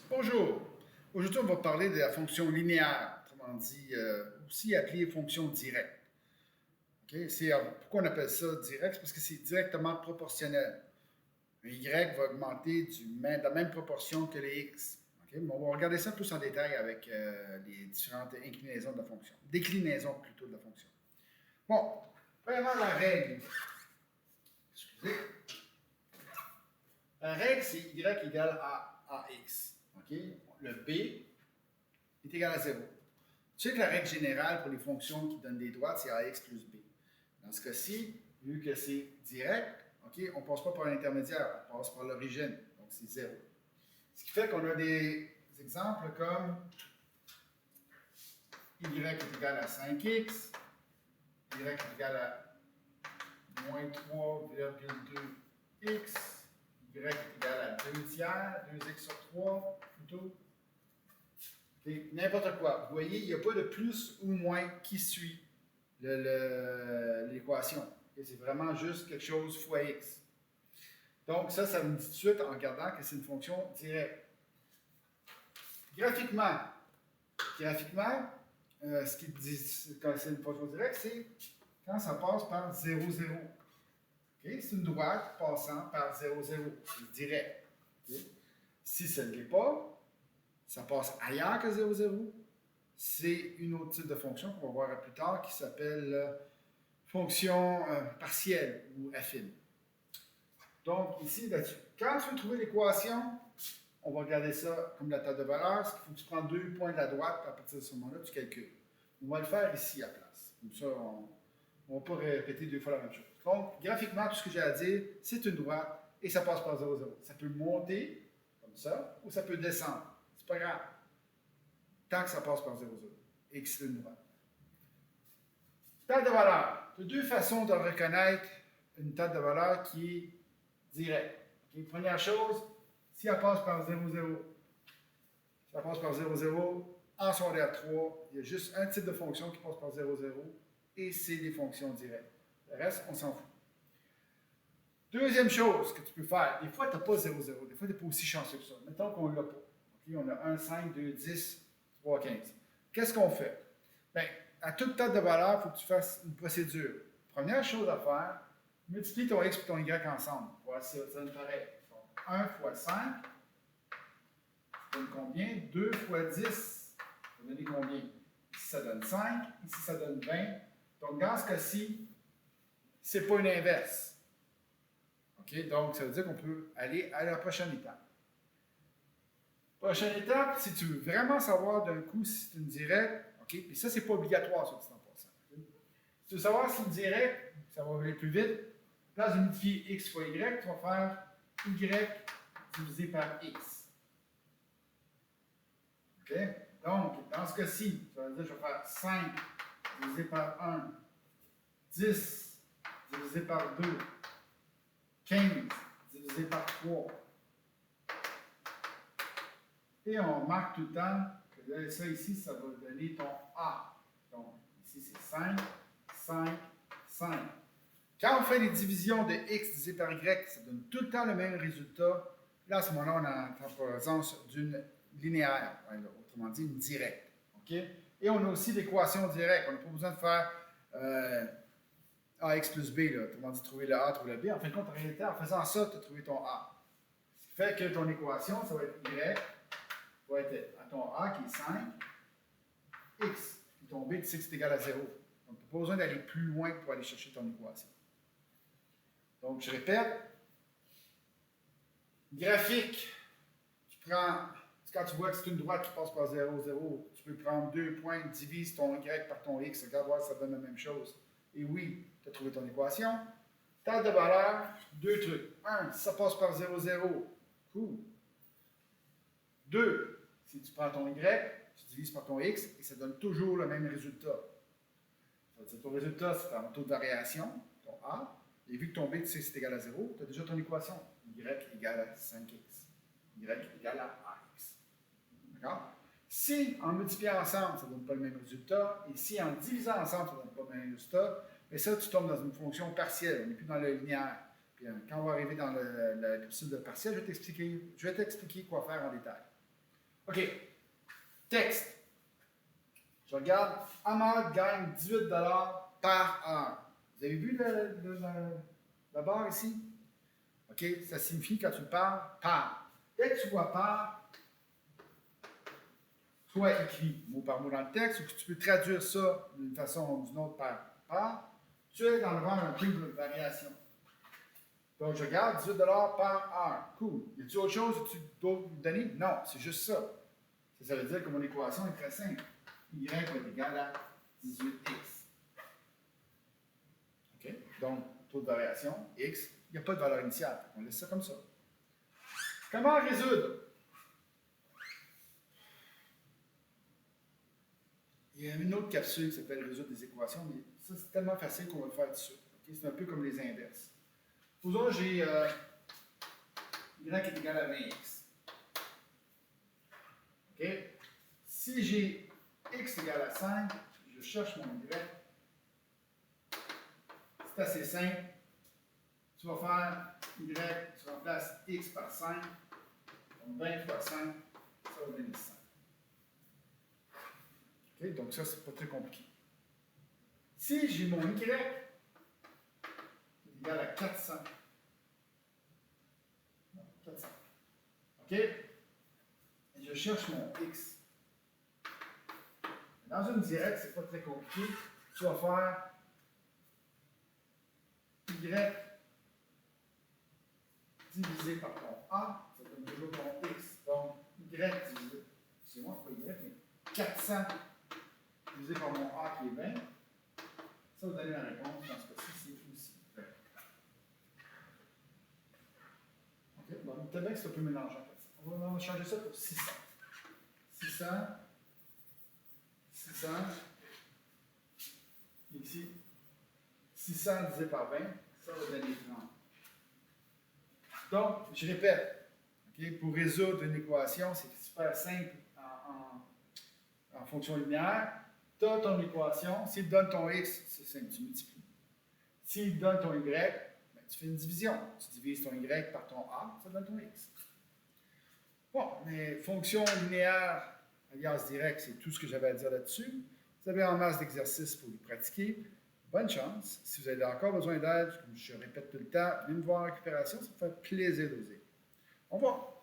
Bonjour. Aujourd'hui, on va parler de la fonction linéaire, autrement dit, aussi appelée fonction directe. Ok? Pourquoi on appelle ça direct? C'est parce que c'est directement proportionnel. Le y va augmenter de la même proportion que les x. Ok? Mais on va regarder ça plus en détail avec les différentes inclinaisons de la fonction. Déclinaisons plutôt de la fonction. Bon, premièrement, la règle. Excusez. La règle, c'est y égale à ax. OK? Le b est égal à 0. Tu sais que la règle générale pour les fonctions qui donnent des droites, c'est ax plus b. Dans ce cas-ci, vu que c'est direct, OK, on ne passe pas par l'intermédiaire, on passe par l'origine. Donc, c'est 0. Ce qui fait qu'on a des exemples comme y est égal à 5x, y est égal à moins 3,2x, y est égal à 2 tiers, 2x sur 3 plutôt. N'importe quoi. Vous voyez, il n'y a pas de plus ou moins qui suit l'équation. C'est vraiment juste quelque chose fois x. Donc ça me dit tout de suite en regardant que c'est une fonction directe. Graphiquement, ce qui dit quand c'est une fonction directe, c'est quand ça passe par 0, 0. Okay? C'est une droite passant par 0, 0. C'est direct. Okay? Si ce ne l'est pas, ça passe ailleurs que 0, 0. C'est une autre type de fonction qu'on va voir plus tard qui s'appelle fonction partielle ou affine. Donc, ici, là-dessus. Quand tu veux trouver l'équation, on va regarder ça comme la table de valeur. Il faut que tu prends 2 points de la droite, puis à partir de ce moment-là, tu calcules. On va le faire ici à la place. Comme ça, on ne va pas répéter 2 fois la même chose. Donc, graphiquement, tout ce que j'ai à dire, c'est une droite et ça passe par 0, 0. Ça peut monter, comme ça, ou ça peut descendre. C'est pas grave. Tant que ça passe par 0, 0. Et que c'est une droite. Table de valeur. Tu as deux façons de reconnaître une table de valeur qui est directe. Okay? Première chose, si elle passe par 0, 0, ça passe par 0, 0, en secondaire 3, il y a juste un type de fonction qui passe par 0, 0, et c'est des fonctions directes. Le reste, on s'en fout. Deuxième chose que tu peux faire, des fois, tu n'as pas 0, 0, des fois, tu n'es pas aussi chanceux que ça. Mettons qu'on ne l'a pas. Okay? On a 1, 5, 2, 10, 3, 15. Qu'est-ce qu'on fait? Bien, à toute table de valeur, il faut que tu fasses une procédure. Première chose à faire, multiplie ton x et ton y ensemble. Voici, ça donne pareil. Donc, 1 fois 5, ça donne combien? 2 fois 10, ça va donner combien? Ici, ça donne 5. Ici, ça donne 20. Donc, dans ce cas-ci, ce n'est pas une inverse. OK? Donc, ça veut dire qu'on peut aller à la prochaine étape. Prochaine étape, si tu veux vraiment savoir d'un coup si c'est une directe, OK? Puis ça, c'est pas obligatoire, ça, en passant. Okay? Si tu veux savoir si c'est une directe, ça va aller plus vite. Place de multiplier x fois y, tu vas faire y divisé par x. OK? Donc, dans ce cas-ci, ça veut dire que je vais faire 5 divisé par 1, 10 divisé par 2, 15 divisé par 3. Et on marque tout le temps que là, ça ici, ça va donner ton A. Donc, ici, c'est 5, 5, 5. Quand on fait les divisions de x divisé par y, ça donne tout le temps le même résultat. Là, à ce moment-là, on est en présence d'une linéaire, autrement dit, une directe. Okay? Et on a aussi l'équation directe. On n'a pas besoin de faire ax plus b, là. Autrement dit, trouver le a, trouver le b. En fin de compte, en réalité, en faisant ça, tu as trouvé ton a. Ce qui fait que ton équation, ça va être y va être à ton a qui est 5, x, puis ton b, tu sais que c'est égal à 0. Donc, tu n'as pas besoin d'aller plus loin pour aller chercher ton équation. Donc, je répète, graphique, quand tu vois que c'est une droite qui passe par 0, 0, tu peux prendre 2 points, divise ton y par ton x, regarde voir si ça donne la même chose. Et oui, tu as trouvé ton équation. Table de valeur, deux trucs. 1, si ça passe par 0, 0, cool. 2, si tu prends ton y, tu divises par ton x et ça donne toujours le même résultat. Ton résultat, c'est ton taux de variation, ton a. Et vu que ton b, tu sais que c'est égal à 0, tu as déjà ton équation. Y égale à 5x. Y égale à ax. D'accord? Si en multipliant ensemble, ça ne donne pas le même résultat, et si en divisant ensemble, ça ne donne pas le même résultat, mais ça, tu tombes dans une fonction partielle. On n'est plus dans le linéaire. Puis quand on va arriver dans l'épisode de partiel, je vais t'expliquer quoi faire en détail. OK. Texte. Je regarde, Ahmad gagne 18 par heure. Vous avez vu la barre ici? OK? Ça signifie quand tu parles, par. Dès que tu vois par, soit écrit mot par mot dans le texte, ou que tu peux traduire ça d'une façon ou d'une autre par, tu es dans le rang un peu de variation. Donc, je regarde 18 par heure. Cool. Y a-t-il autre chose que tu dois me donner? Non, c'est juste ça. Ça veut dire que mon équation est très simple. Y va être égal à 18x. OK? Donc, taux de variation, x, il n'y a pas de valeur initiale. On laisse ça comme ça. Comment résoudre? Il y a une autre capsule qui s'appelle résoudre des équations, mais ça, c'est tellement facile qu'on va le faire tout de suite. Okay? C'est un peu comme les inverses. Supposons que j'ai y est égal à 20x. OK? Si j'ai x égale à 5, je cherche mon y. C'est assez simple. Tu vas faire y, tu remplaces x par 5. Donc 20 fois 5, ça va donner 5. Okay? Donc ça, c'est pas très compliqué. Si j'ai mon y égal à 400. Non, 400. OK? Et je cherche mon x. Dans une directe, c'est pas très compliqué. Tu vas faire y divisé par ton a, ça donne toujours ton x. Donc, y divisé, c'est moi, pas y, mais 400 divisé par mon a qui est 20, ça va donner la réponse. Dans ce cas-ci, c'est aussi 20. OK? Donc, peut-être que c'est un peu mélangeant. On va changer ça pour 600. 600. 600. Ici. 600 divisé par 20, ça va donner 30. Donc, je répète, okay, pour résoudre une équation, c'est super simple en fonction linéaire. Tu as ton équation, s'il te donne ton x, c'est simple, tu multiplies. S'il te donne ton y, ben, tu fais une division. Tu divises ton y par ton a, ça donne ton x. Bon, mais fonction linéaire, alias direct, c'est tout ce que j'avais à dire là-dessus. Vous avez en masse d'exercices pour les pratiquer. Bonne chance. Si vous avez encore besoin d'aide, comme je répète tout le temps, venez me voir en récupération, ça me fait plaisir de vous aider. Au revoir.